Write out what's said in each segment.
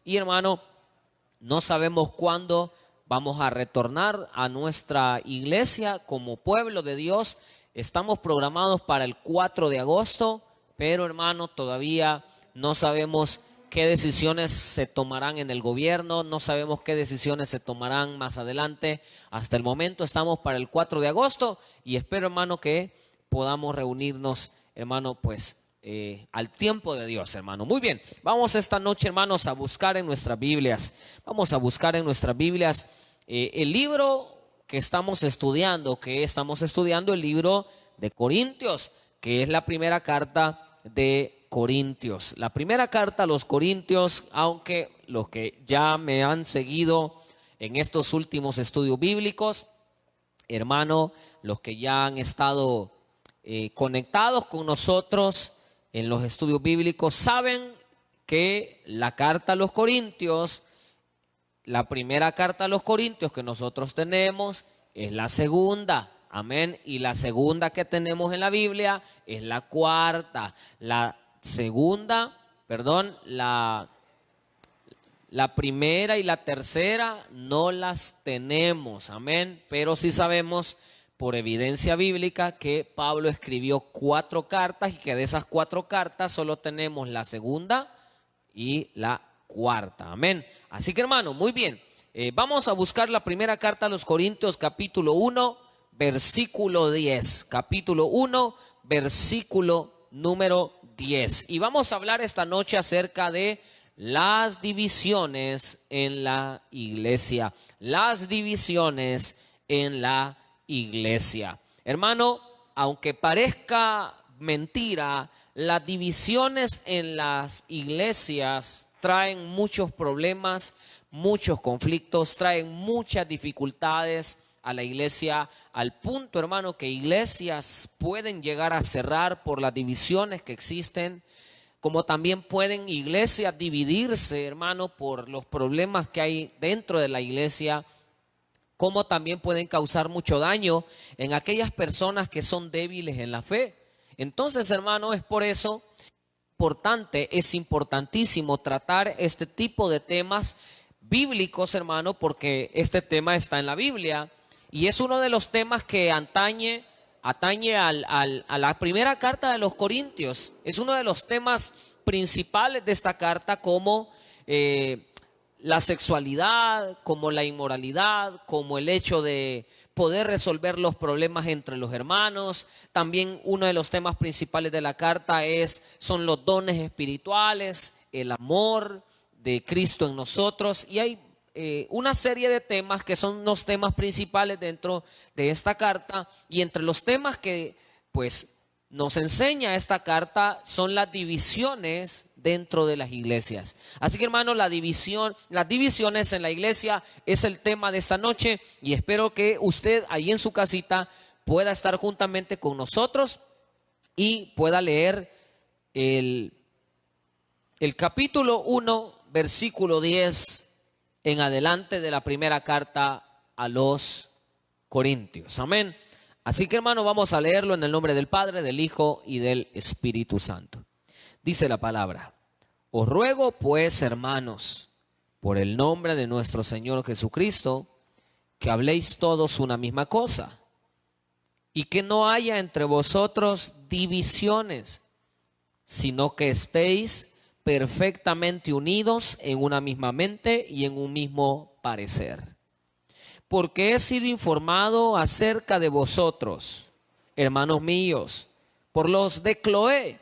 Y hermano, no sabemos cuándo vamos a retornar a nuestra iglesia como pueblo de Dios. Estamos programados para el 4 de agosto, pero hermano, todavía no sabemos qué decisiones se tomarán en el gobierno, no sabemos qué decisiones se tomarán más adelante. Hasta el momento estamos para el 4 de agosto y espero, hermano, que podamos reunirnos, hermano, pues al tiempo de Dios, hermano. Muy bien, vamos esta noche, hermanos, a buscar en nuestras Biblias. Vamos a buscar en nuestras Biblias el libro que estamos estudiando, el libro de Corintios, que es la primera carta de Corintios. La primera carta a los Corintios, aunque los que ya me han seguido en estos últimos estudios bíblicos, hermano, los que ya han estado conectados con nosotros en los estudios bíblicos, saben que la carta a los Corintios, la primera carta a los Corintios que nosotros tenemos es la segunda, amén, y la segunda que tenemos en la Biblia es la cuarta. La primera y la tercera no las tenemos, amén, pero sí sabemos por evidencia bíblica que Pablo escribió 4 cartas y que de esas 4 cartas solo tenemos la segunda y la cuarta, amén. Así que hermano, muy bien, vamos a buscar la primera carta a los Corintios, capítulo 1, versículo 10, capítulo 1, versículo número 10. Y vamos a hablar esta noche acerca de las divisiones en la iglesia, las divisiones en la iglesia. Hermano, aunque parezca mentira, las divisiones en las iglesias traen muchos problemas, muchos conflictos, traen muchas dificultades a la iglesia, al punto, hermano, que iglesias pueden llegar a cerrar por las divisiones que existen, como también pueden iglesias dividirse, hermano, por los problemas que hay dentro de la iglesia, como también pueden causar mucho daño en aquellas personas que son débiles en la fe. Entonces, hermano, es por eso es importantísimo tratar este tipo de temas bíblicos, hermano, porque este tema está en la Biblia y es uno de los temas que atañe a la primera carta de los Corintios. Es uno de los temas principales de esta carta, como la sexualidad, como la inmoralidad, como el hecho de poder resolver los problemas entre los hermanos. También uno de los temas principales de la carta son los dones espirituales, el amor de Cristo en nosotros, y hay una serie de temas que son los temas principales dentro de esta carta, y entre los temas que pues nos enseña esta carta son las divisiones dentro de las iglesias. Así que hermano, las divisiones en la iglesia es el tema de esta noche, y espero que usted ahí en su casita pueda estar juntamente con nosotros y pueda leer el capítulo 1, versículo 10 en adelante de la primera carta a los Corintios. Amén. Así que hermano, vamos a leerlo en el nombre del Padre, del Hijo y del Espíritu Santo. Dice la palabra: os ruego pues, hermanos, por el nombre de nuestro Señor Jesucristo, que habléis todos una misma cosa, y que no haya entre vosotros divisiones, sino que estéis perfectamente unidos en una misma mente y en un mismo parecer. Porque he sido informado acerca de vosotros, hermanos míos, por los de Cloé,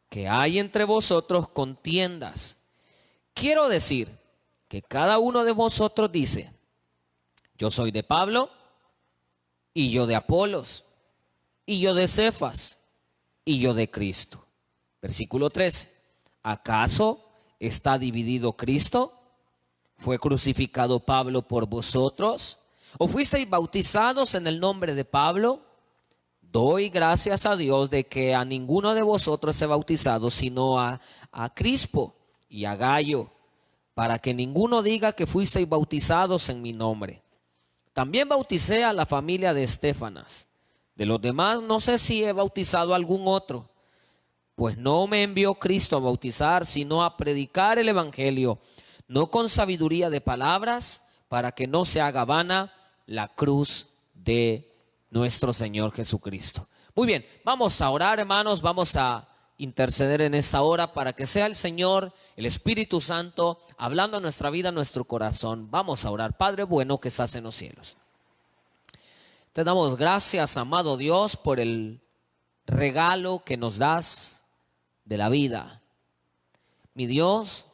que hay entre vosotros contiendas. Quiero decir que cada uno de vosotros dice: yo soy de Pablo, y yo de Apolos, y yo de Cefas, y yo de Cristo. Versículo 13. ¿Acaso está dividido Cristo? ¿Fue crucificado Pablo por vosotros? ¿O fuisteis bautizados en el nombre de Pablo? Doy gracias a Dios de que a ninguno de vosotros he bautizado, sino a Crispo y a Gayo, para que ninguno diga que fuisteis bautizados en mi nombre. También bauticé a la familia de Estéfanas. De los demás no sé si he bautizado a algún otro, pues no me envió Cristo a bautizar, sino a predicar el evangelio, no con sabiduría de palabras, para que no se haga vana la cruz de nuestro Señor Jesucristo. Muy bien, vamos a orar, hermanos, vamos a interceder en esta hora para que sea el Señor, el Espíritu Santo, hablando a nuestra vida, a nuestro corazón. Vamos a orar. Padre bueno que estás en los cielos, te damos gracias, amado Dios, por el regalo que nos das de la vida. Mi Dios,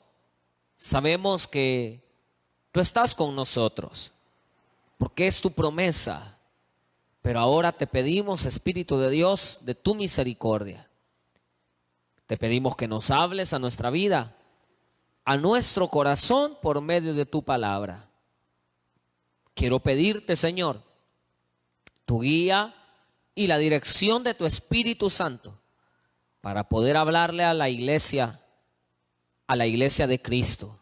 sabemos que tú estás con nosotros, porque es tu promesa. Pero ahora te pedimos, Espíritu de Dios, de tu misericordia. Te pedimos que nos hables a nuestra vida, a nuestro corazón, por medio de tu palabra. Quiero pedirte, Señor, tu guía y la dirección de tu Espíritu Santo para poder hablarle a la iglesia de Cristo.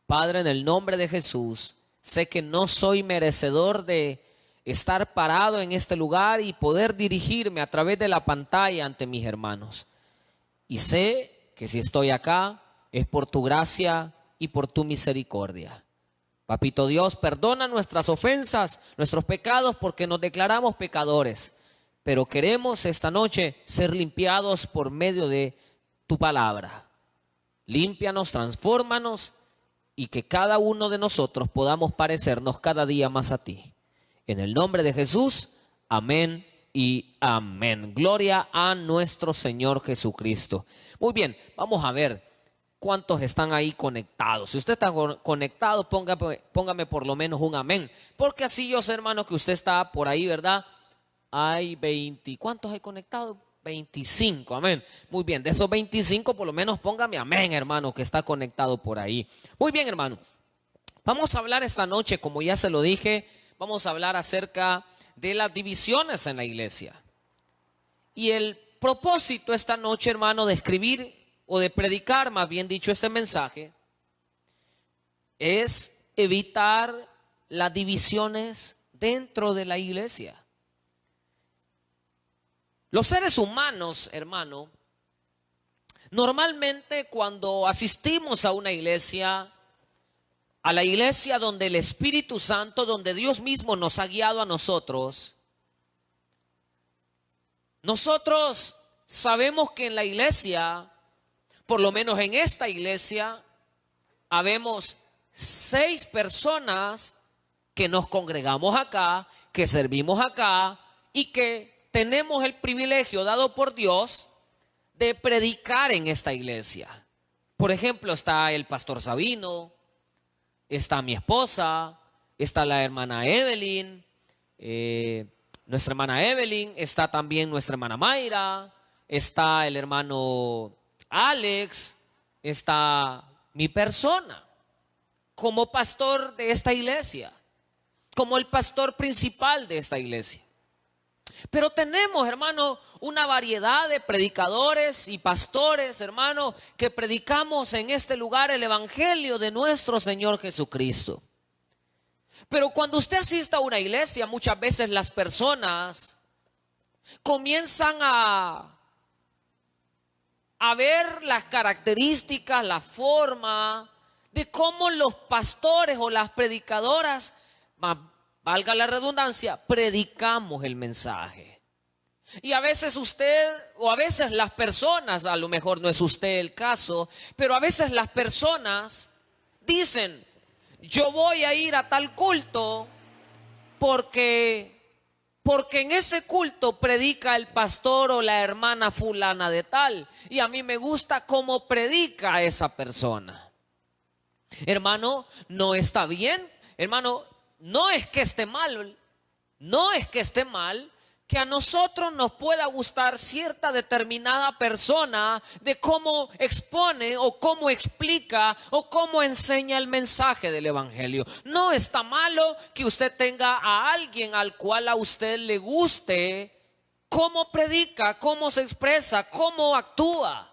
Padre, en el nombre de Jesús, sé que no soy merecedor de estar parado en este lugar y poder dirigirme a través de la pantalla ante mis hermanos. Y sé que si estoy acá es por tu gracia y por tu misericordia. Papito Dios, perdona nuestras ofensas, nuestros pecados, porque nos declaramos pecadores. Pero queremos esta noche ser limpiados por medio de tu palabra. Límpianos, transfórmanos y que cada uno de nosotros podamos parecernos cada día más a ti. En el nombre de Jesús, amén y amén. Gloria a nuestro Señor Jesucristo. Muy bien, vamos a ver cuántos están ahí conectados. Si usted está conectado, póngame por lo menos un amén. Porque así yo sé, hermano, que usted está por ahí, ¿verdad? Hay 20, ¿cuántos hay conectados? 25, amén. Muy bien, de esos 25 por lo menos póngame amén, hermano, que está conectado por ahí. Muy bien, hermano. Vamos a hablar esta noche, como ya se lo dije, vamos a hablar acerca de las divisiones en la iglesia. Y el propósito esta noche, hermano, de escribir o de predicar, más bien dicho, este mensaje, es evitar las divisiones dentro de la iglesia. Los seres humanos, hermano, normalmente cuando asistimos a una iglesia, a la iglesia donde el Espíritu Santo, donde Dios mismo nos ha guiado a nosotros, nosotros sabemos que en la iglesia, por lo menos en esta iglesia, habemos 6 personas que nos congregamos acá, que servimos acá y que tenemos el privilegio dado por Dios de predicar en esta iglesia. Por ejemplo, está el pastor Sabino, está mi esposa, está la hermana Evelyn, nuestra hermana Evelyn, está también nuestra hermana Mayra, está el hermano Alex, está mi persona como pastor de esta iglesia, como el pastor principal de esta iglesia. Pero tenemos, hermano, una variedad de predicadores y pastores, hermano, que predicamos en este lugar el evangelio de nuestro Señor Jesucristo. Pero cuando usted asista a una iglesia, muchas veces las personas comienzan a ver las características, la forma de cómo los pastores o las predicadoras, valga la redundancia, predicamos el mensaje. Y a veces usted, o a veces las personas, a lo mejor no es usted el caso, pero a veces las personas dicen, yo voy a ir a tal culto porque en ese culto predica el pastor o la hermana fulana de tal, y a mí me gusta cómo predica esa persona. Hermano, no está bien, hermano. No es que esté mal, que a nosotros nos pueda gustar cierta determinada persona de cómo expone o cómo explica o cómo enseña el mensaje del evangelio. No está malo que usted tenga a alguien al cual a usted le guste cómo predica, cómo se expresa, cómo actúa.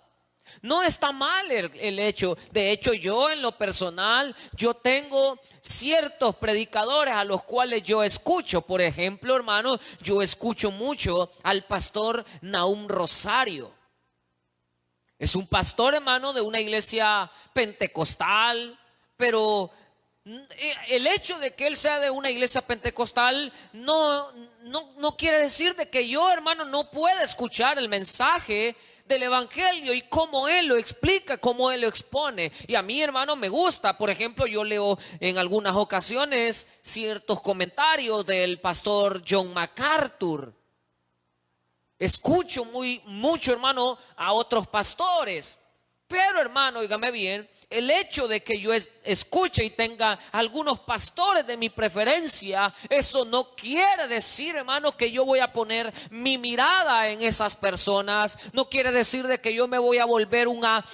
No está mal el hecho. De hecho, yo en lo personal, yo tengo ciertos predicadores a los cuales yo escucho. Por ejemplo, hermano, yo escucho mucho al pastor Nahum Rosario. Es un pastor, hermano, de una iglesia pentecostal, pero el hecho de que él sea de una iglesia pentecostal no quiere decir de que yo, hermano, no pueda escuchar el mensaje del evangelio y cómo él lo explica, cómo él lo expone. Y a mí, hermano, me gusta. Por ejemplo, yo leo en algunas ocasiones ciertos comentarios del pastor John MacArthur. Escucho mucho, hermano, a otros pastores. Pero, hermano, óigame bien, el hecho de que yo escuche y tenga algunos pastores de mi preferencia, eso no quiere decir, hermano, que yo voy a poner mi mirada en esas personas. No quiere decir de que yo me voy a volver una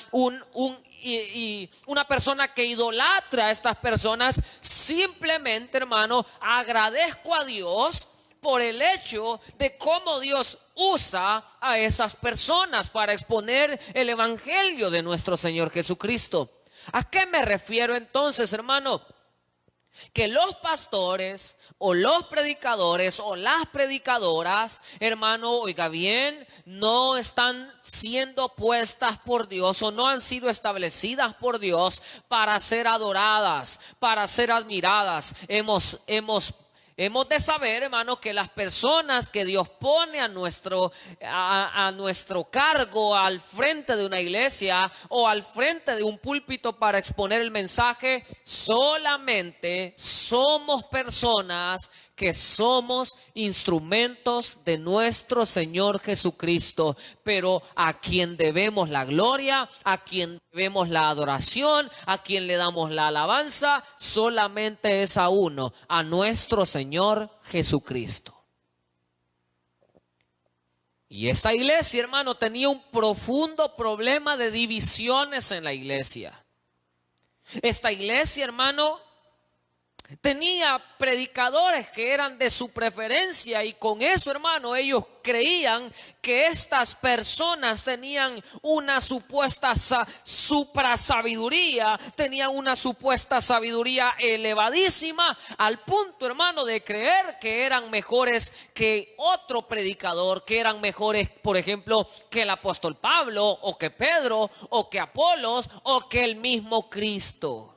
persona que idolatra a estas personas. Simplemente, hermano, agradezco a Dios por el hecho de cómo Dios usa a esas personas para exponer el evangelio de nuestro Señor Jesucristo. ¿A qué me refiero entonces, hermano? Que los pastores o los predicadores o las predicadoras, hermano, oiga bien, no están siendo puestas por Dios o no han sido establecidas por Dios para ser adoradas, para ser admiradas. Hemos de saber, hermano, que las personas que Dios pone a nuestro cargo al frente de una iglesia o al frente de un púlpito para exponer el mensaje, solamente somos personas que somos instrumentos de nuestro Señor Jesucristo, pero a quien debemos la gloria, a quien debemos la adoración, a quien le damos la alabanza, solamente es a uno, a nuestro Señor Jesucristo. Y esta iglesia, hermano, tenía un profundo problema de divisiones en la iglesia. Esta iglesia, hermano, tenía predicadores que eran de su preferencia y con eso, hermano, ellos creían que estas personas tenían una supuesta suprasabiduría, tenían una supuesta sabiduría elevadísima al punto, hermano, de creer que eran mejores que otro predicador, que eran mejores, por ejemplo, que el apóstol Pablo o que Pedro o que Apolos o que el mismo Cristo.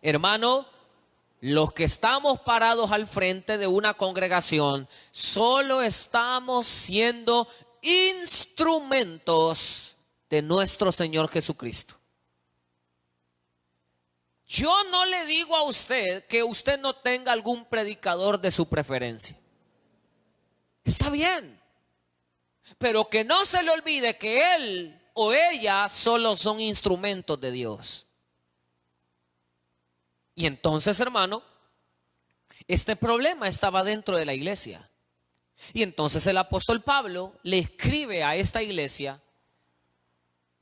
Hermano, los que estamos parados al frente de una congregación, solo estamos siendo instrumentos de nuestro Señor Jesucristo. Yo no le digo a usted que usted no tenga algún predicador de su preferencia. Está bien, pero que no se le olvide que él o ella solo son instrumentos de Dios. Y entonces, hermano, este problema estaba dentro de la iglesia. Y entonces el apóstol Pablo le escribe a esta iglesia,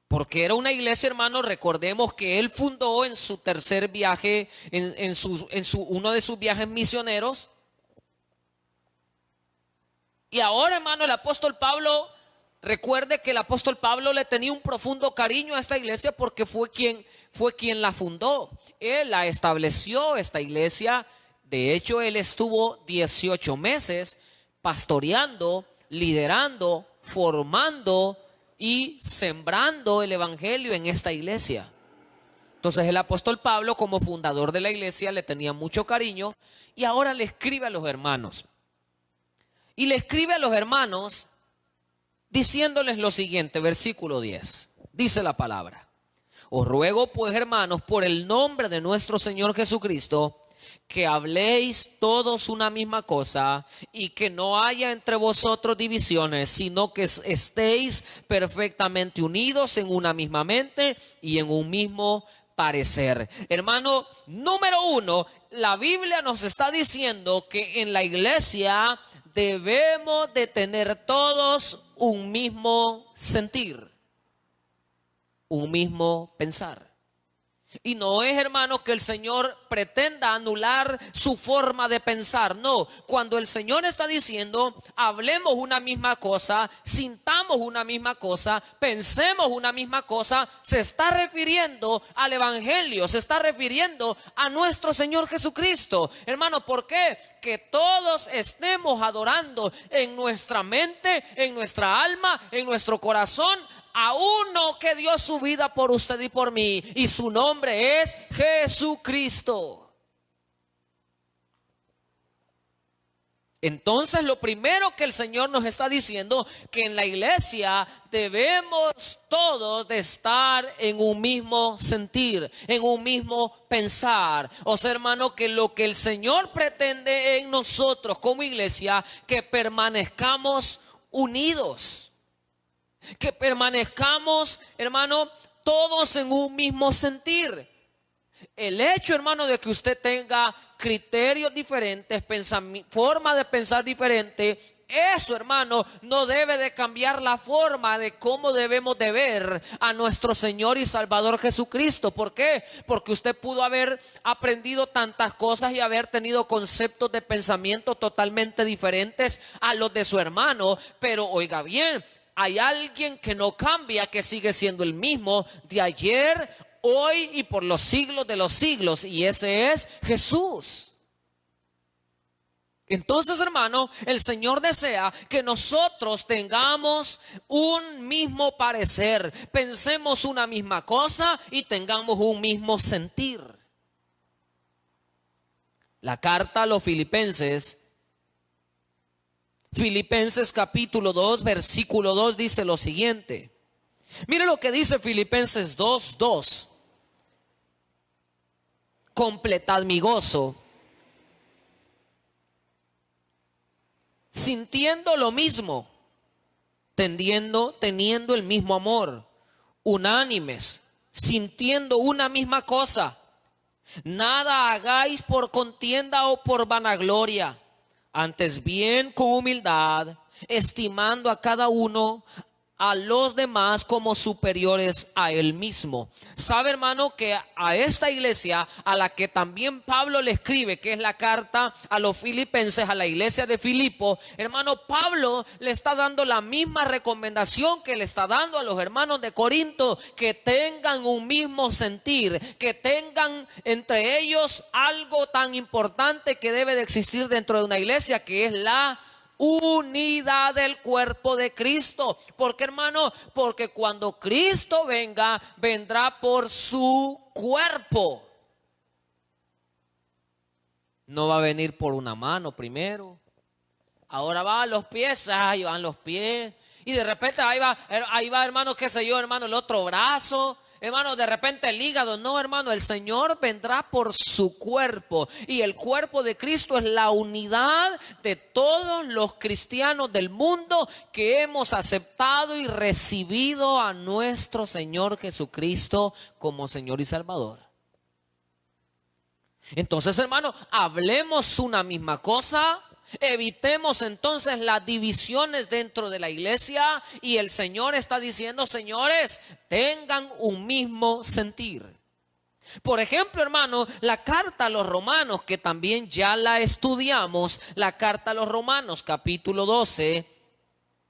porque era una iglesia, hermano, recordemos que él fundó en su tercer viaje, uno de sus viajes misioneros. Y ahora, hermano, el apóstol Pablo, recuerde que el apóstol Pablo le tenía un profundo cariño a esta iglesia porque fue quien la fundó. Él la estableció, esta iglesia. De hecho, él estuvo 18 meses pastoreando, liderando, formando y sembrando el evangelio en esta iglesia. Entonces el apóstol Pablo, como fundador de la iglesia, le tenía mucho cariño y ahora le escribe a los hermanos. Y le escribe a los hermanos diciéndoles lo siguiente, versículo 10. Dice la palabra: os ruego pues, hermanos, por el nombre de nuestro Señor Jesucristo, que habléis todos una misma cosa y que no haya entre vosotros divisiones, sino que estéis perfectamente unidos en una misma mente y en un mismo parecer. Hermano, número uno, la Biblia nos está diciendo que en la iglesia debemos de tener todos un mismo sentir, un mismo pensar. Y no es, hermano, que el Señor pretenda anular su forma de pensar. No, cuando el Señor está diciendo hablemos una misma cosa, sintamos una misma cosa, pensemos una misma cosa, se está refiriendo al evangelio, se está refiriendo a nuestro Señor Jesucristo. Hermano, ¿por qué? Que todos estemos adorando en nuestra mente, en nuestra alma, en nuestro corazón a uno que dio su vida por usted y por mí, y su nombre es Jesucristo. Entonces, lo primero que el Señor nos está diciendo, que en la iglesia debemos todos de estar en un mismo sentir, en un mismo pensar. O sea, hermano, que lo que el Señor pretende en nosotros como iglesia, que permanezcamos unidos, que permanezcamos, hermano, todos en un mismo sentir. El hecho, hermano, de que usted tenga criterios diferentes, forma de pensar diferente, eso, hermano, no debe de cambiar la forma de cómo debemos de ver a nuestro Señor y Salvador Jesucristo. ¿Por qué? Porque usted pudo haber aprendido tantas cosas y haber tenido conceptos de pensamiento totalmente diferentes a los de su hermano, pero oiga bien, hay alguien que no cambia, que sigue siendo el mismo de ayer, hoy y por los siglos de los siglos, y ese es Jesús. Entonces, hermano, el Señor desea que nosotros tengamos un mismo parecer, pensemos una misma cosa y tengamos un mismo sentir. La carta a los Filipenses, Filipenses capítulo 2, versículo 2 dice lo siguiente. Mire lo que dice Filipenses 2:2. Completad mi gozo, sintiendo lo mismo, teniendo el mismo amor, unánimes, sintiendo una misma cosa. Nada hagáis por contienda o por vanagloria, antes bien con humildad, estimando a cada uno a los demás como superiores a él mismo. Sabe, hermano, que a esta iglesia a la que también Pablo le escribe, que es la carta a los filipenses, a la iglesia de Filipo, hermano, Pablo le está dando la misma recomendación que le está dando a los hermanos de Corinto, que tengan un mismo sentir, que tengan entre ellos algo tan importante que debe de existir dentro de una iglesia, que es la unidad del cuerpo de Cristo. ¿Por qué, hermano? Porque cuando Cristo venga, vendrá por su cuerpo. No va a venir por una mano primero. Ahora va a los pies, ahí van los pies. Y de repente ahí va, hermano, qué sé yo, hermano, el otro brazo. Hermano, de repente el hígado. No, hermano, el Señor vendrá por su cuerpo. Y el cuerpo de Cristo es la unidad de todos los cristianos del mundo que hemos aceptado y recibido a nuestro Señor Jesucristo como Señor y Salvador. Entonces, hermano, hablemos una misma cosa. Evitemos entonces las divisiones dentro de la iglesia, y el Señor está diciendo, señores, tengan un mismo sentir. Por ejemplo, hermano, la carta a los romanos, que también ya la estudiamos, la carta a los romanos capítulo 12,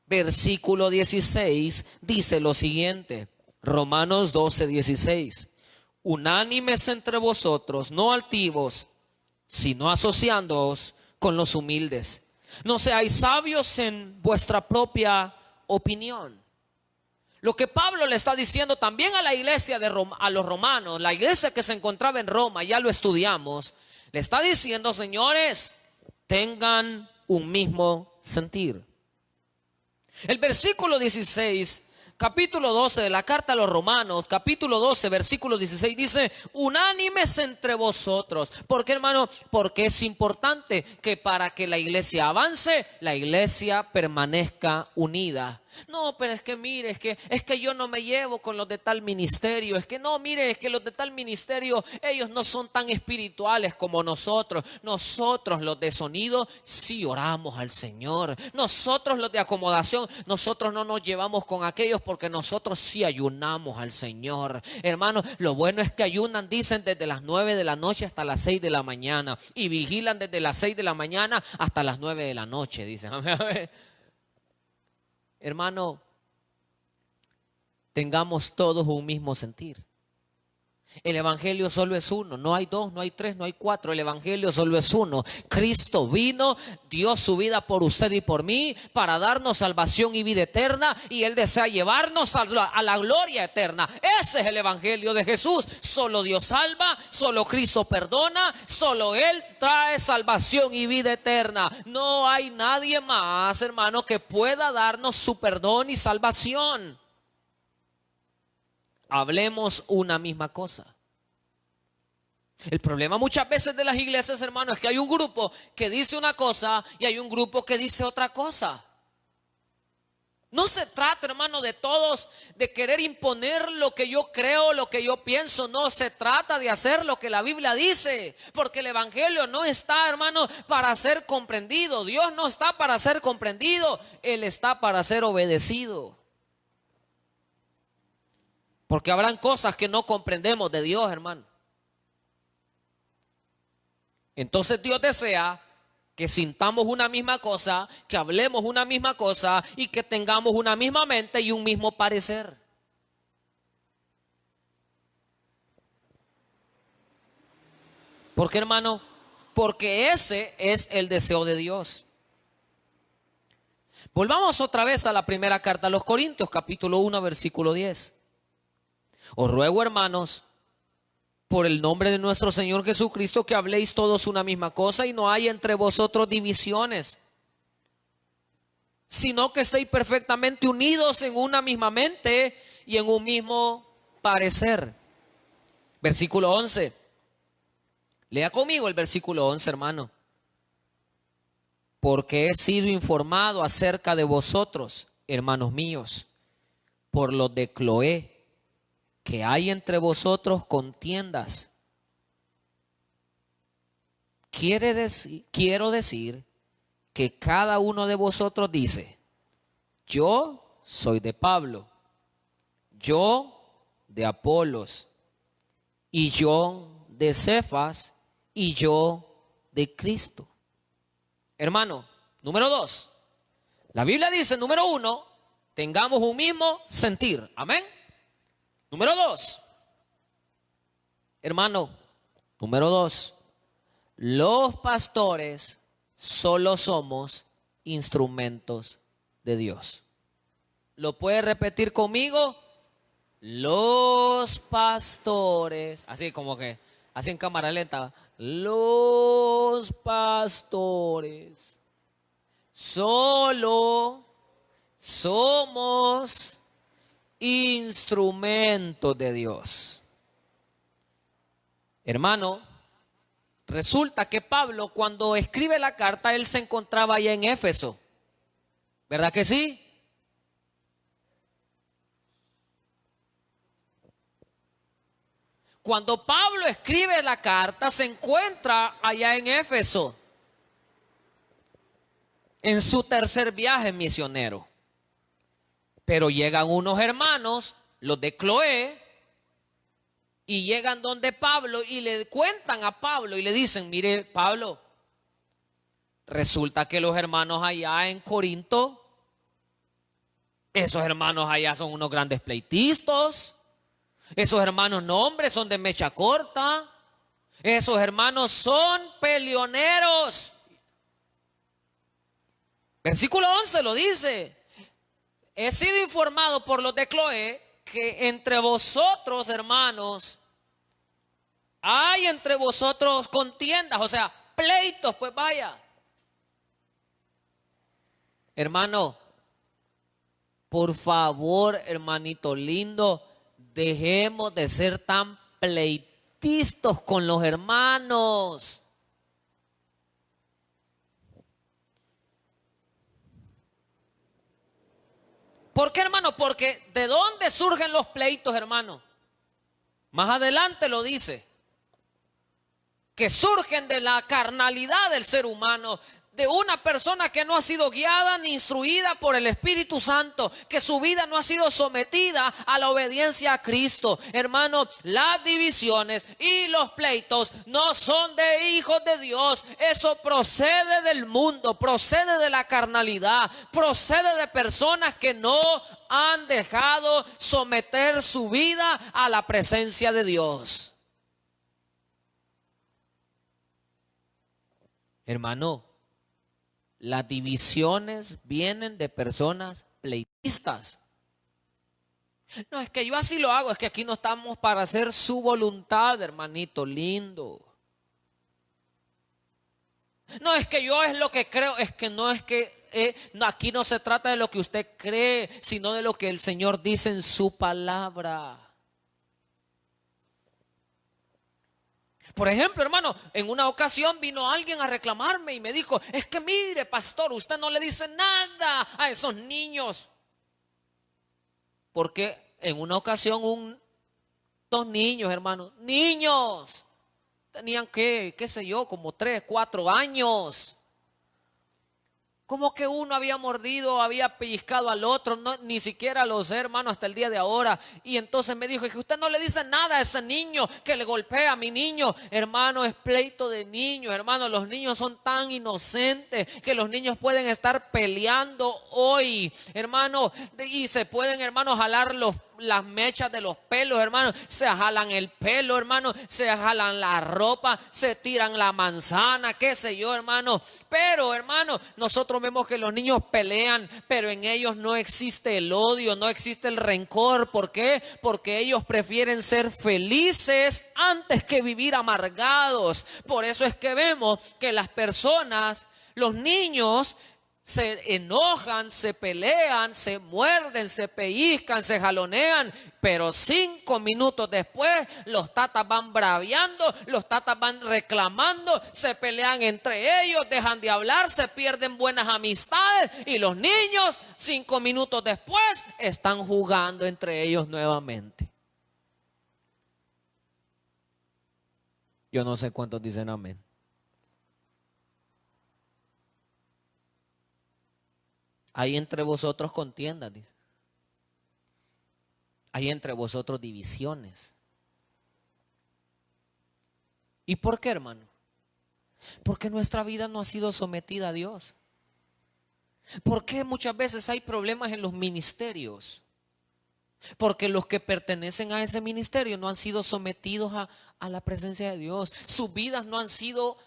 versículo 16, dice lo siguiente. Romanos 12, 16. Unánimes entre vosotros, no altivos, sino asociándoos con los humildes. No seáis sabios en vuestra propia opinión. Lo que Pablo le está diciendo también a la iglesia a los romanos, la iglesia que se encontraba en Roma, ya lo estudiamos, le está diciendo, señores, tengan un mismo sentir. El versículo 16, capítulo 12 de la carta a los romanos, capítulo 12, versículo 16, dice, unánimes entre vosotros. ¿Por qué, hermano? Porque es importante que para que la iglesia avance, la iglesia permanezca unida. No, pero es que mire, es que yo no me llevo con los de tal ministerio. Es que no, mire, es que los de tal ministerio, ellos no son tan espirituales como nosotros. Nosotros los de sonido sí oramos al Señor. Nosotros los de acomodación, nosotros no nos llevamos con aquellos porque nosotros sí ayunamos al Señor. Hermano, lo bueno es que ayunan, dicen, desde las 9 de la noche hasta las 6 de la mañana. Y vigilan desde las 6 de la mañana hasta las 9 de la noche, dicen. Hermano, tengamos todos un mismo sentir. El evangelio solo es uno, no hay dos, no hay tres, no hay cuatro, el evangelio solo es uno. Cristo vino, dio su vida por usted y por mí para darnos salvación y vida eterna, y Él desea llevarnos a la gloria eterna. Ese es el evangelio de Jesús. Solo Dios salva, solo Cristo perdona, solo Él trae salvación y vida eterna. No hay nadie más, hermano, que pueda darnos su perdón y salvación. Hablemos una misma cosa. El problema muchas veces de las iglesias, hermano, es que hay un grupo que dice una cosa y hay un grupo que dice otra cosa. No se trata, hermano, de todos de querer imponer lo que yo creo, lo que yo pienso. No, se trata de hacer lo que la Biblia dice. Porque el evangelio no está, hermano, para ser comprendido. Dios no está para ser comprendido. Él está para ser obedecido. Porque habrán cosas que no comprendemos de Dios, hermano. Entonces Dios desea que sintamos una misma cosa, que hablemos una misma cosa y que tengamos una misma mente y un mismo parecer. ¿Por qué, hermano? Porque ese es el deseo de Dios. Volvamos otra vez a la primera carta a los Corintios, capítulo 1, versículo 10. Os ruego, hermanos, por el nombre de nuestro Señor Jesucristo, que habléis todos una misma cosa y no haya entre vosotros divisiones, sino que estéis perfectamente unidos en una misma mente y en un mismo parecer. Versículo 11. Lea conmigo el versículo 11, hermano. Porque he sido informado acerca de vosotros, hermanos míos, por los de Cloé, que hay entre vosotros contiendas. Quiero decir que cada uno de vosotros dice: yo soy de Pablo, yo de Apolos, y yo de Cefas, y yo de Cristo. Hermano, número 2. La Biblia dice, número 1, tengamos un mismo sentir. Amén. Número 2, hermano, número 2, los pastores solo somos instrumentos de Dios. ¿Lo puede repetir conmigo? Los pastores, así como que, así en cámara lenta, los pastores solo somos instrumentos de Dios. Hermano, resulta que Pablo, cuando escribe la carta, él se encontraba allá en Éfeso. ¿Verdad que sí? Cuando Pablo escribe la carta, se encuentra allá en Éfeso, en su tercer viaje misionero. Pero llegan unos hermanos, los de Cloé, y llegan donde Pablo y le cuentan a Pablo y le dicen: mire, Pablo, resulta que los hermanos allá en Corinto, esos hermanos allá son unos grandes pleitistas. Esos hermanos, no, hombre, son de mecha corta. Esos hermanos son peleoneros. Versículo 11 lo dice. He sido informado por los de Cloé que entre vosotros, hermanos, hay entre vosotros contiendas, o sea, pleitos, pues vaya. Hermano, por favor, hermanito lindo, dejemos de ser tan pleitistas con los hermanos. ¿Por qué, hermano? Porque ¿de dónde surgen los pleitos, hermano? Más adelante lo dice. Que surgen de la carnalidad del ser humano, de una persona que no ha sido guiada ni instruida por el Espíritu Santo, que su vida no ha sido sometida a la obediencia a Cristo. Hermano, las divisiones y los pleitos no son de hijos de Dios. Eso procede del mundo, procede de la carnalidad, procede de personas que no han dejado someter su vida a la presencia de Dios. Hermano, las divisiones vienen de personas pleitistas. No, es que yo así lo hago, es que aquí no estamos para hacer su voluntad, hermanito lindo. No, es que yo es lo que creo, es que no es que no, aquí no se trata de lo que usted cree, sino de lo que el Señor dice en su palabra. Por ejemplo, hermano, en una ocasión vino alguien a reclamarme y me dijo, es que mire, pastor, usted no le dice nada a esos niños. Porque en una ocasión dos niños, hermano, niños, tenían qué sé yo, como 3, 4 años. Como que uno había mordido, había pellizcado al otro, no, ni siquiera lo sé, hermano, hasta el día de ahora. Y entonces me dijo, es que usted no le dice nada a ese niño que le golpea a mi niño. Hermano, es pleito de niños, hermano, los niños son tan inocentes que los niños pueden estar peleando hoy, hermano, y se pueden, hermano, jalar las mechas de los pelos, hermano, se jalan el pelo, hermano, se jalan la ropa, se tiran la manzana, qué sé yo, hermano. Pero, hermano, nosotros vemos que los niños pelean, pero en ellos no existe el odio, no existe el rencor. ¿Por qué? Porque ellos prefieren ser felices antes que vivir amargados. Por eso es que vemos que las personas, los niños, se enojan, se pelean, se muerden, se pellizcan, se jalonean, pero 5 minutos después los tatas van braviando, los tatas van reclamando, se pelean entre ellos, dejan de hablar, se pierden buenas amistades y los niños 5 minutos después están jugando entre ellos nuevamente. Yo no sé cuántos dicen amén. Hay entre vosotros contiendas, dice. Hay entre vosotros divisiones. ¿Y por qué, hermano? Porque nuestra vida no ha sido sometida a Dios. ¿Por qué muchas veces hay problemas en los ministerios? Porque los que pertenecen a ese ministerio no han sido sometidos a la presencia de Dios. Sus vidas no han sido,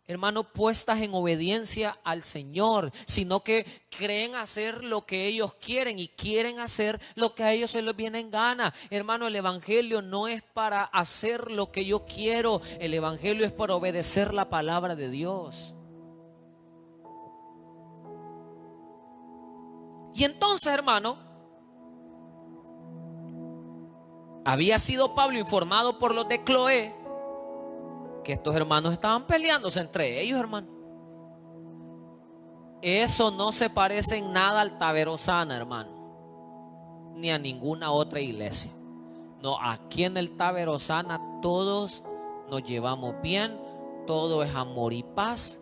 hermano, puestas en obediencia al Señor, sino que creen hacer lo que ellos quieren y quieren hacer lo que a ellos se les viene en gana. Hermano, el evangelio no es para hacer lo que yo quiero, el evangelio es para obedecer la palabra de Dios. Y entonces, hermano, había sido Pablo informado por los de Cloé que estos hermanos estaban peleándose entre ellos, hermano. Eso no se parece en nada al Taberosana, hermano, ni a ninguna otra iglesia. No, aquí en el Taberosana todos nos llevamos bien, todo es amor y paz.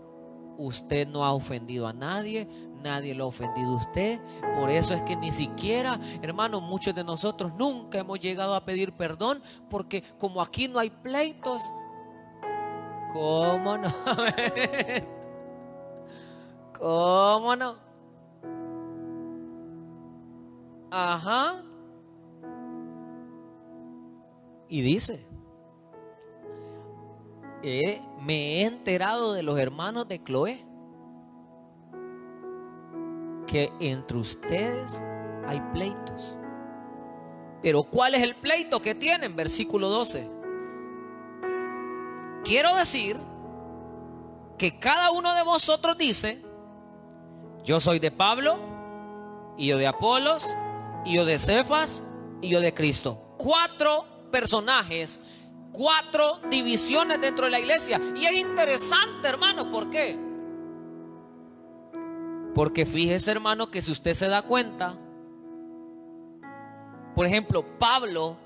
Usted no ha ofendido a nadie, nadie lo ha ofendido a usted. Por eso es que ni siquiera, hermano, muchos de nosotros nunca hemos llegado a pedir perdón, porque como aquí no hay pleitos, ¿cómo no? ¿Cómo no? Ajá. Y dice, me he enterado de los hermanos de Cloé que entre ustedes hay pleitos. Pero ¿cuál es el pleito que tienen? Versículo 12. Quiero decir que cada uno de vosotros dice, yo soy de Pablo, y yo de Apolos, y yo de Cefas, y yo de Cristo. 4 personajes, 4 divisiones dentro de la iglesia. Y es interesante, hermano, ¿por qué? Porque fíjese, hermano, que si usted se da cuenta, por ejemplo, Pablo,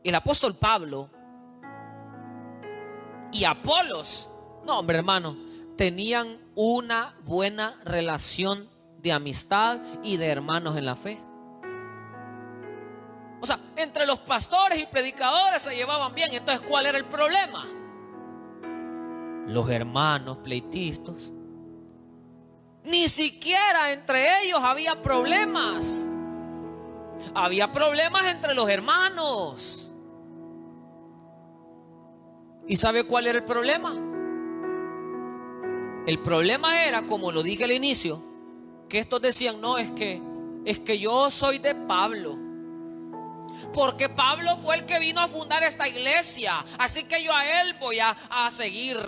el apóstol Pablo y Apolos, no, hombre, hermano, tenían una buena relación de amistad y de hermanos en la fe. O sea, entre los pastores y predicadores se llevaban bien. Entonces, ¿cuál era el problema? Los hermanos pleitistas. Ni siquiera entre ellos había problemas. Había problemas entre los hermanos. ¿Y sabe cuál era el problema? El problema era, como lo dije al inicio, que estos decían, no, es que yo soy de Pablo, porque Pablo fue el que vino a fundar esta iglesia, así que yo a él voy a seguir.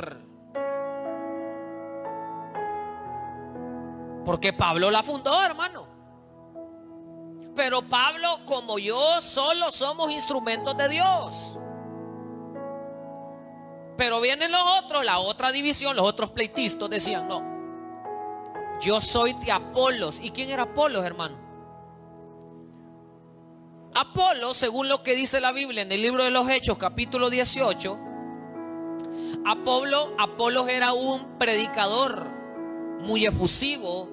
Porque Pablo la fundó, hermano. Pero Pablo, como yo, solo somos instrumentos de Dios. Pero vienen los otros, la otra división, los otros pleitistas decían, no, yo soy de Apolos. ¿Y quién era Apolos, hermano? Apolos, según lo que dice la Biblia en el libro de los Hechos, capítulo 18, Apolos era un predicador muy efusivo.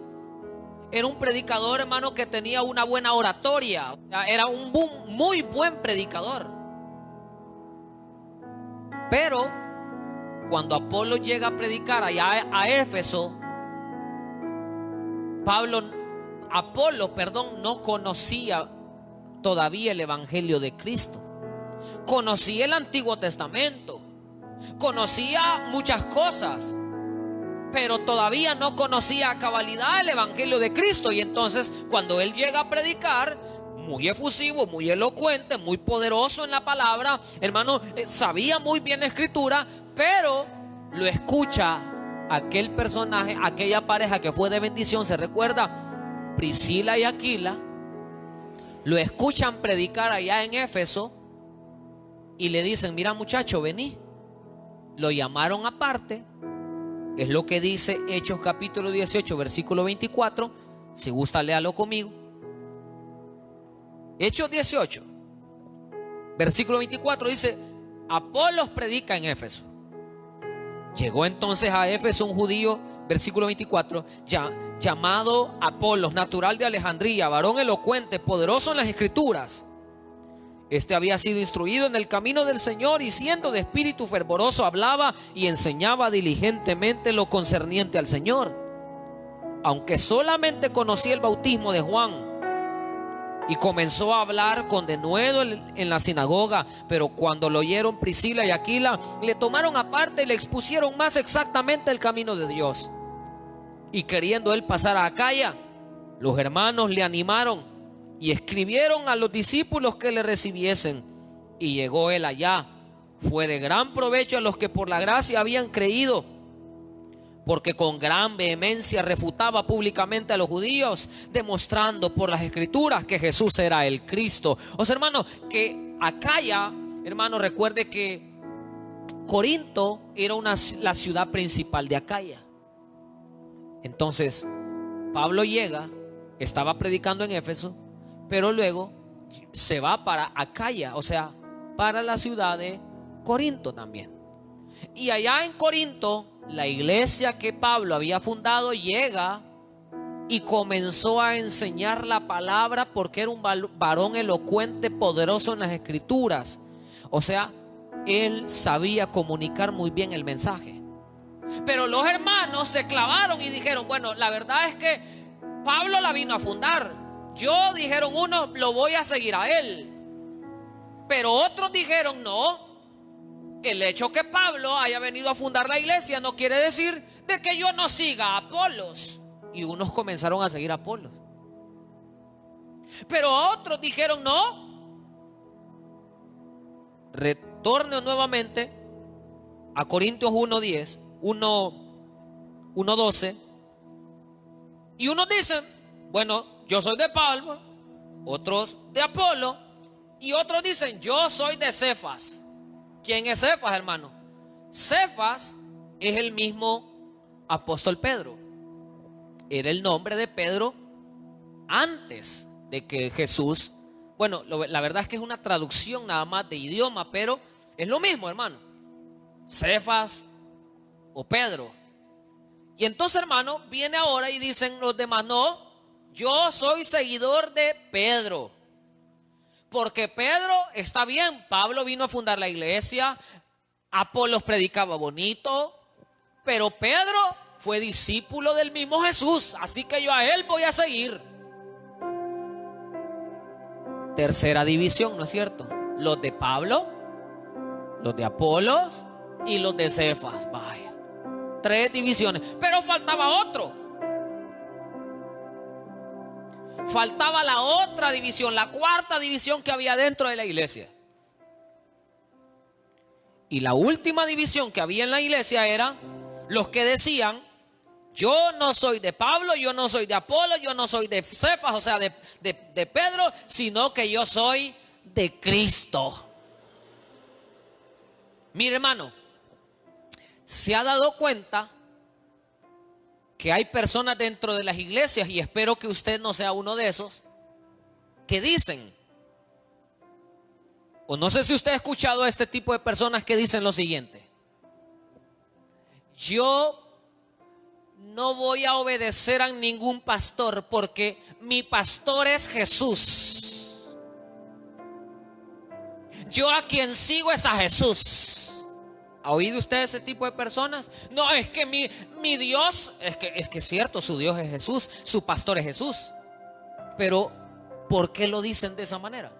Era un predicador, hermano, que tenía una buena oratoria. Era un muy buen predicador. Pero cuando Apolo llega a predicar allá a Éfeso, Apolo no conocía todavía el evangelio de Cristo. Conocía el Antiguo Testamento, conocía muchas cosas, pero todavía no conocía a cabalidad el evangelio de Cristo. Y entonces, cuando él llega a predicar, muy efusivo, muy elocuente, muy poderoso en la palabra, hermano, sabía muy bien la escritura, pero lo escucha aquel personaje, aquella pareja que fue de bendición, se recuerda, Priscila y Aquila. Lo escuchan predicar allá en Éfeso y le dicen, mira muchacho, vení. Lo llamaron aparte. Es lo que dice Hechos capítulo 18, versículo 24. Si gusta, léalo conmigo. Hechos 18, versículo 24 dice, Apolos predica en Éfeso. Llegó entonces a Éfeso un judío, versículo 24, llamado Apolos, natural de Alejandría, varón elocuente, poderoso en las escrituras. Este había sido instruido en el camino del Señor y siendo de espíritu fervoroso hablaba y enseñaba diligentemente lo concerniente al Señor. Aunque solamente conocía el bautismo de Juan, y comenzó a hablar con denuedo en la sinagoga, pero cuando lo oyeron Priscila y Aquila, le tomaron aparte y le expusieron más exactamente el camino de Dios. Y queriendo él pasar a Acaya, los hermanos le animaron y escribieron a los discípulos que le recibiesen. Y llegó él allá. Fue de gran provecho a los que por la gracia habían creído, porque con gran vehemencia refutaba públicamente a los judíos, demostrando por las escrituras que Jesús era el Cristo. O sea, hermano, que Acaya, hermano, recuerde que Corinto era la ciudad principal de Acaya. Entonces, Pablo llega, estaba predicando en Éfeso, pero luego se va para Acaya, o sea, para la ciudad de Corinto también. Y allá en Corinto, la iglesia que Pablo había fundado llega y comenzó a enseñar la palabra, porque era un varón elocuente, poderoso en las escrituras. O sea, él sabía comunicar muy bien el mensaje. Pero los hermanos se clavaron y dijeron, bueno, la verdad es que Pablo la vino a fundar. Yo, dijeron unos, lo voy a seguir a él. Pero otros dijeron, no, el hecho que Pablo haya venido a fundar la iglesia no quiere decir de que yo no siga a Apolos. Y unos comenzaron a seguir a Apolos. Pero otros dijeron, no, retorno nuevamente a Corintios 1:10, 1:12. Y unos dicen, bueno, yo soy de Pablo, otros de Apolo, y otros dicen, yo soy de Cefas. ¿Quién es Cefas, hermano? Cefas es el mismo apóstol Pedro. Era el nombre de Pedro antes de que Jesús... Bueno, la verdad es que es una traducción nada más de idioma, pero es lo mismo, hermano. Cefas o Pedro. Y entonces, hermano, viene ahora y dicen los demás, no, yo soy seguidor de Pedro. Porque Pedro está bien, Pablo vino a fundar la iglesia, Apolos predicaba bonito, pero Pedro fue discípulo del mismo Jesús, así que yo a él voy a seguir. Tercera división, ¿no es cierto? Los de Pablo, los de Apolos y los de Cefas. Vaya, 3 divisiones. Pero faltaba otro. Faltaba la otra división, la cuarta división que había dentro de la iglesia. Y la última división que había en la iglesia era los que decían: yo no soy de Pablo, yo no soy de Apolo, yo no soy de Cefas, o sea, de Pedro, sino que yo soy de Cristo. Mire, hermano, ¿se ha dado cuenta que hay personas dentro de las iglesias, y espero que usted no sea uno de esos, que dicen, o no sé si usted ha escuchado a este tipo de personas que dicen lo siguiente: yo no voy a obedecer a ningún pastor porque mi pastor es Jesús. Yo a quien sigo es a Jesús. ¿Ha oído usted ese tipo de personas? No, es que mi Dios, es que es cierto, su Dios es Jesús, su pastor es Jesús. Pero ¿por qué lo dicen de esa manera?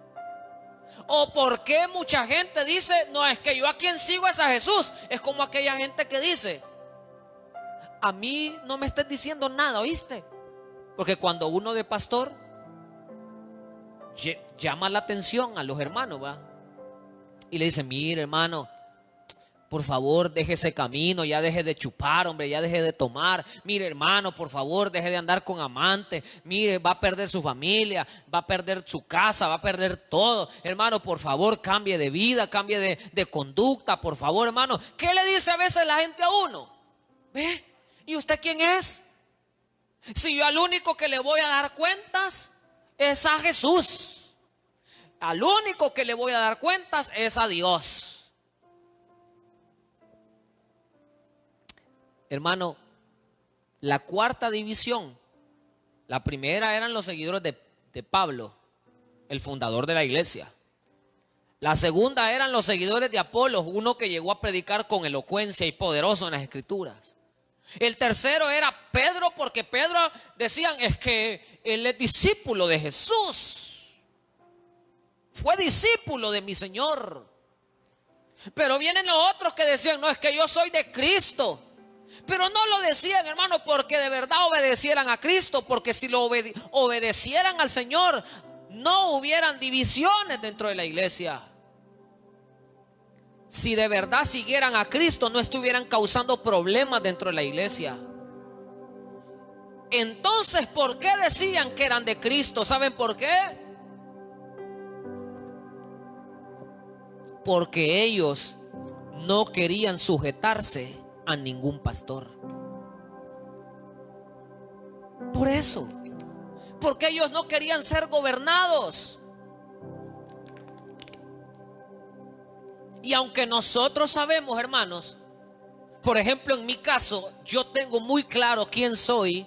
¿O por qué mucha gente dice, no, es que yo a quien sigo es a Jesús? Es como aquella gente que dice: a mí no me estés diciendo nada, ¿oíste? Porque cuando uno de pastor llama la atención a los hermanos, ¿va? Y le dice: mire, hermano, por favor, deje ese camino, ya deje de chupar, hombre, ya deje de tomar. Mire, hermano, por favor, deje de andar con amantes. Mire, va a perder su familia, va a perder su casa, va a perder todo. Hermano, por favor, cambie de vida, cambie de conducta, por favor, hermano. ¿Qué le dice a veces la gente a uno? ¿Ve? ¿Y usted quién es? Si yo al único que le voy a dar cuentas es a Jesús. Al único que le voy a dar cuentas es a Dios. Hermano, la cuarta división, la primera eran los seguidores de Pablo, el fundador de la iglesia. La segunda eran los seguidores de Apolos, uno que llegó a predicar con elocuencia y poderoso en las escrituras. El tercero era Pedro, porque Pedro decían, es que él es discípulo de Jesús. Fue discípulo de mi Señor. Pero vienen los otros que decían, no, es que yo soy de Cristo. Pero no lo decían, hermano, porque de verdad obedecieran a Cristo, porque si lo obedecieran al Señor, no hubieran divisiones dentro de la iglesia. Si de verdad siguieran a Cristo, no estuvieran causando problemas dentro de la iglesia. Entonces, ¿por qué decían que eran de Cristo? ¿Saben por qué? Porque ellos no querían sujetarse a ningún pastor. Por eso, porque ellos no querían ser gobernados. Y aunque nosotros sabemos, hermanos, por ejemplo, en mi caso, yo tengo muy claro quién soy.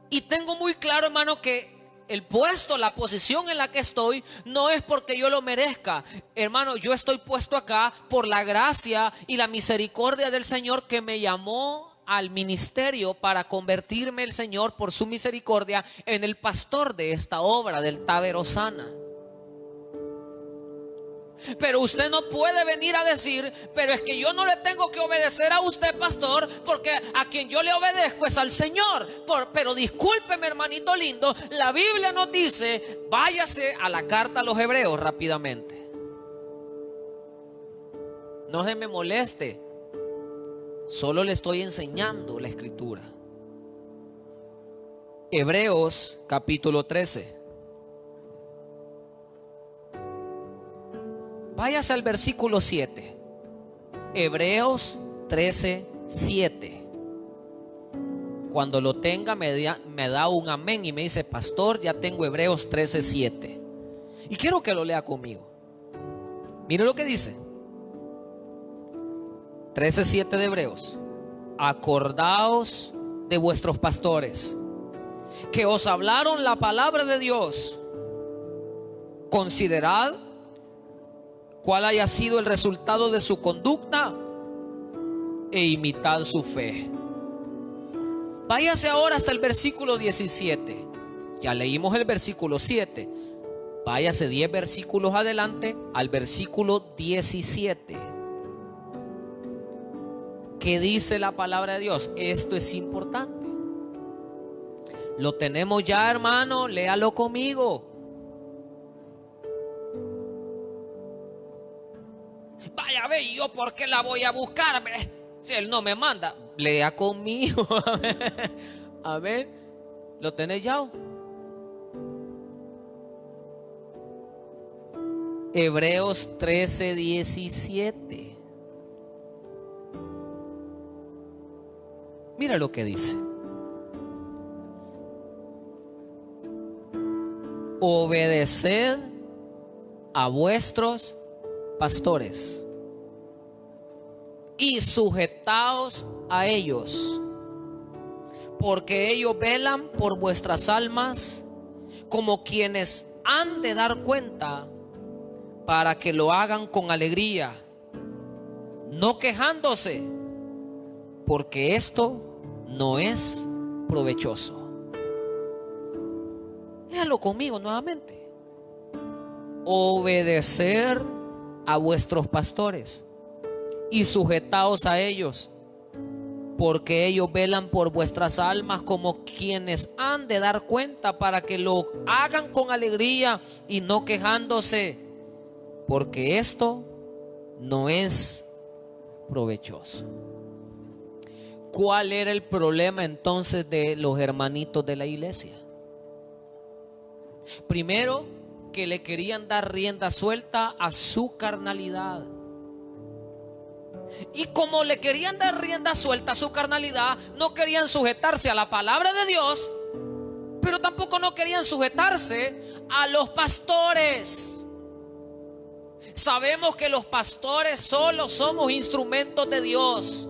Y tengo muy claro, hermano, que el puesto, la posición en la que estoy, no es porque yo lo merezca. Hermano, yo estoy puesto acá por la gracia y la misericordia del Señor, que me llamó al ministerio para convertirme el Señor por su misericordia en el pastor de esta obra del Taber Osana. Pero usted no puede venir a decir, pero es que yo no le tengo que obedecer a usted, pastor, porque a quien yo le obedezco es al Señor. Pero discúlpeme, hermanito lindo, la Biblia nos dice, váyase a la carta a los Hebreos rápidamente. No se me moleste, solo le estoy enseñando la escritura. Hebreos capítulo 13. Váyase al versículo 7. Hebreos 13, 7. Cuando lo tenga me da un amén y me dice, pastor, ya tengo Hebreos 13, 7. Y quiero que lo lea conmigo. Mire lo que dice. 13, 7 de Hebreos. Acordaos de vuestros pastores, que os hablaron la palabra de Dios. Considerad cuál haya sido el resultado de su conducta e imitad su fe. Váyase ahora hasta el versículo 17. Ya leímos el versículo 7. Váyase 10 versículos adelante al versículo 17. ¿Qué dice la palabra de Dios? Esto es importante. Lo tenemos ya, hermano, léalo conmigo. Vaya, ve, ¿y yo por qué la voy a buscar? Si él no me manda, lea conmigo. A ver, ¿lo tenés ya? Hebreos 13:17. Mira lo que dice. Obedeced a vuestros pastores y sujetaos a ellos, porque ellos velan por vuestras almas como quienes han de dar cuenta, para que lo hagan con alegría, no quejándose, porque esto no es provechoso. Léalo conmigo nuevamente. Obedecer a vuestros pastores y sujetaos a ellos, porque ellos velan por vuestras almas como quienes han de dar cuenta, para que lo hagan con alegría y no quejándose, porque esto no es provechoso. ¿Cuál era el problema entonces de los hermanitos de la iglesia? Primero, que le querían dar rienda suelta a su carnalidad. Y como le querían dar rienda suelta a su carnalidad, no querían sujetarse a la palabra de Dios, pero tampoco no querían sujetarse a los pastores. Sabemos que los pastores solo somos instrumentos de Dios.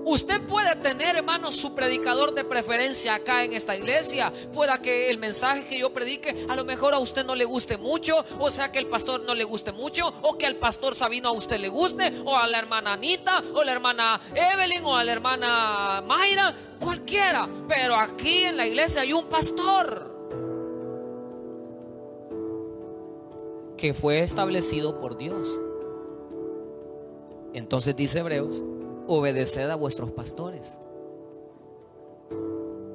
Usted puede tener, hermanos, su predicador de preferencia acá en esta iglesia. Pueda que el mensaje que yo predique a lo mejor a usted no le guste mucho, o sea que el pastor no le guste mucho, o que al pastor Sabino a usted le guste, o a la hermana Anita, o a la hermana Evelyn, o a la hermana Mayra, cualquiera. Pero aquí en la iglesia hay un pastor que fue establecido por Dios. Entonces dice Hebreos: obedeced a vuestros pastores,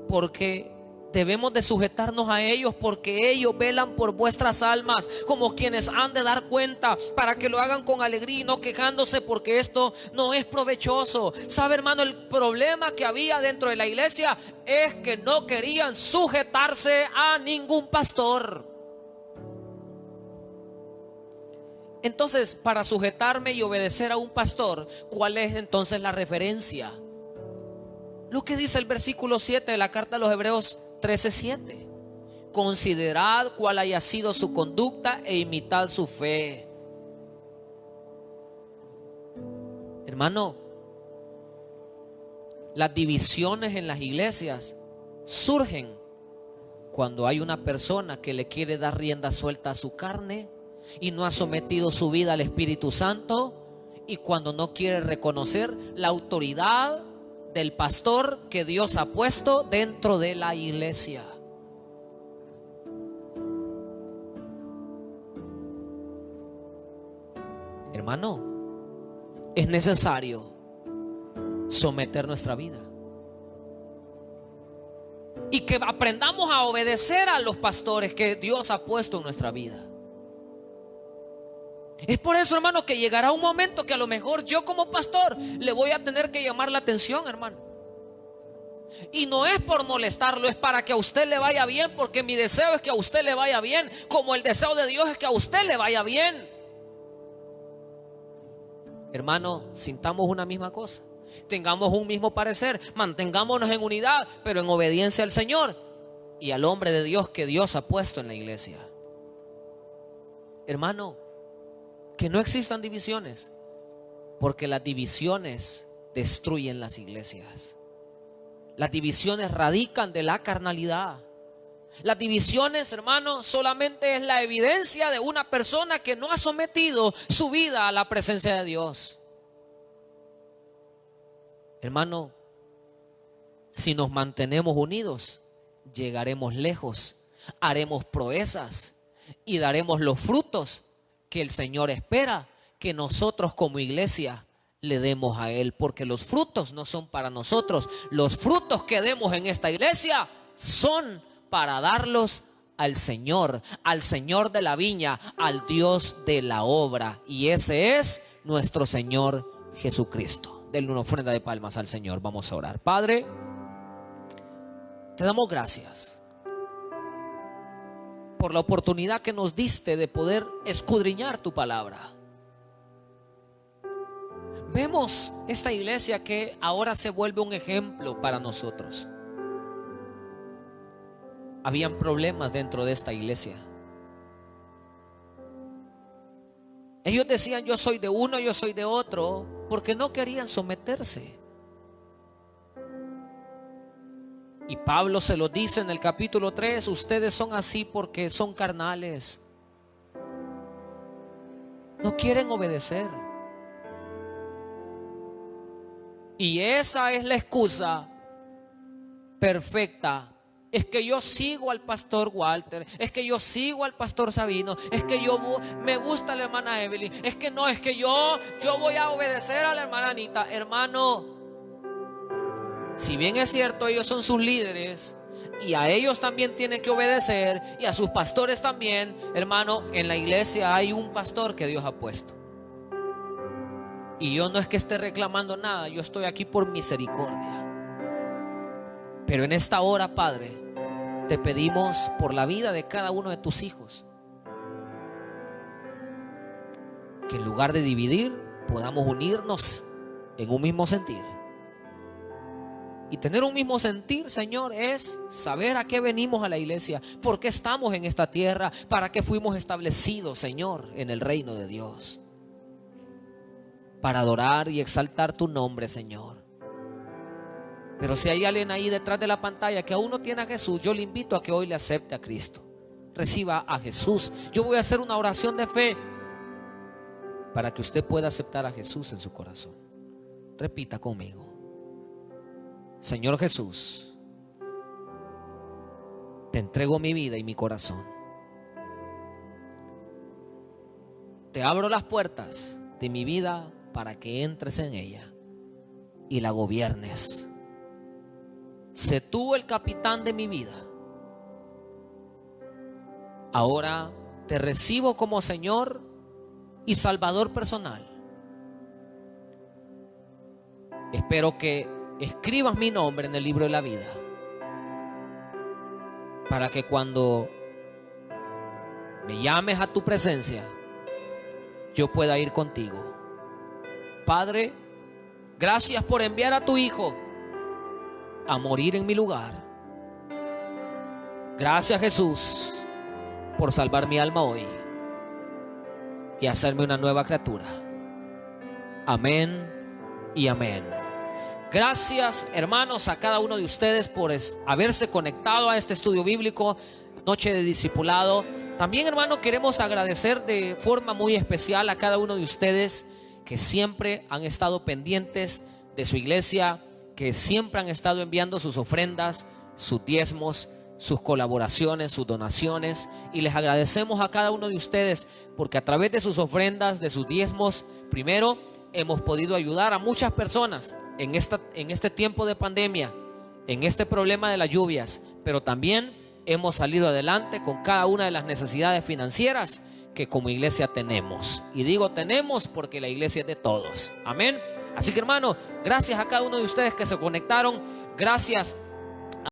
porque debemos de sujetarnos a ellos, porque ellos velan por vuestras almas como quienes han de dar cuenta, para que lo hagan con alegría y no quejándose, porque esto no es provechoso. ¿Sabe, hermano? El problema que había dentro de la iglesia es que no querían sujetarse a ningún pastor. Entonces, para sujetarme y obedecer a un pastor, ¿cuál es entonces la referencia? Lo que dice el versículo 7 de la carta a los Hebreos 13:7. Considerad cuál haya sido su conducta e imitad su fe. Hermano, las divisiones en las iglesias surgen cuando hay una persona que le quiere dar rienda suelta a su carne y no ha sometido su vida al Espíritu Santo, y cuando no quiere reconocer la autoridad del pastor que Dios ha puesto dentro de la iglesia. Hermano, es necesario someter nuestra vida y que aprendamos a obedecer a los pastores que Dios ha puesto en nuestra vida. Es por eso, hermano, que llegará un momento que a lo mejor yo como pastor le voy a tener que llamar la atención, hermano. Y no es por molestarlo, es para que a usted le vaya bien, porque mi deseo es que a usted le vaya bien, como el deseo de Dios es que a usted le vaya bien. Hermano, sintamos una misma cosa, tengamos un mismo parecer, mantengámonos en unidad, pero en obediencia al Señor y al hombre de Dios que Dios ha puesto en la iglesia. Hermano, que no existan divisiones, porque las divisiones destruyen las iglesias. Las divisiones radican de la carnalidad. Las divisiones, hermano, solamente es la evidencia de una persona que no ha sometido su vida a la presencia de Dios. Hermano, si nos mantenemos unidos, llegaremos lejos, haremos proezas y daremos los frutos que el Señor espera que nosotros como iglesia le demos a Él, porque los frutos no son para nosotros. Los frutos que demos en esta iglesia son para darlos al Señor de la viña, al Dios de la obra, y ese es nuestro Señor Jesucristo. Denle una ofrenda de palmas al Señor. Vamos a orar. Padre, te damos gracias por la oportunidad que nos diste de poder escudriñar tu palabra. Vemos esta iglesia que ahora se vuelve un ejemplo para nosotros. Habían problemas dentro de esta iglesia. Ellos decían: yo soy de uno, yo soy de otro, porque no querían someterse. Y Pablo se lo dice en el capítulo 3: ustedes son así porque son carnales. No quieren obedecer. Y esa es la excusa perfecta. Es que yo sigo al pastor Walter, es que yo sigo al pastor Sabino, es que me gusta la hermana Evelyn, es que no, es que yo voy a obedecer a la hermana Anita. Hermano, si bien es cierto, ellos son sus líderes y a ellos también tienen que obedecer, y a sus pastores también, hermano, en la iglesia hay un pastor que Dios ha puesto. Y yo no es que esté reclamando nada, yo estoy aquí por misericordia. Pero en esta hora, Padre, te pedimos por la vida de cada uno de tus hijos, que en lugar de dividir podamos unirnos en un mismo sentir. Y tener un mismo sentir, Señor, es saber a qué venimos a la iglesia, por qué estamos en esta tierra, para qué fuimos establecidos, Señor, en el reino de Dios, para adorar y exaltar tu nombre, Señor. Pero si hay alguien ahí detrás de la pantalla que aún no tiene a Jesús, yo le invito a que hoy le acepte a Cristo. Reciba a Jesús. Yo voy a hacer una oración de fe para que usted pueda aceptar a Jesús en su corazón. Repita conmigo: Señor Jesús, te entrego mi vida y mi corazón. Te abro las puertas de mi vida para que entres en ella y la gobiernes. Sé tú el capitán de mi vida. Ahora te recibo como Señor y Salvador personal. Espero que escribas mi nombre en el libro de la vida, para que cuando me llames a tu presencia, yo pueda ir contigo. Padre, gracias por enviar a tu Hijo a morir en mi lugar. Gracias, Jesús, por salvar mi alma hoy y hacerme una nueva criatura. Amén y amén. Gracias, hermanos, a cada uno de ustedes por haberse conectado a este estudio bíblico, Noche de Discipulado. También, hermano, queremos agradecer de forma muy especial a cada uno de ustedes que siempre han estado pendientes de su iglesia, que siempre han estado enviando sus ofrendas, sus diezmos, sus colaboraciones, sus donaciones. Y les agradecemos a cada uno de ustedes porque a través de sus ofrendas, de sus diezmos, primero hemos podido ayudar a muchas personas en este tiempo de pandemia, en este problema de las lluvias, pero también hemos salido adelante con cada una de las necesidades financieras que como iglesia tenemos. Y digo tenemos porque la iglesia es de todos. Amén. Así que, hermano, gracias a cada uno de ustedes que se conectaron. Gracias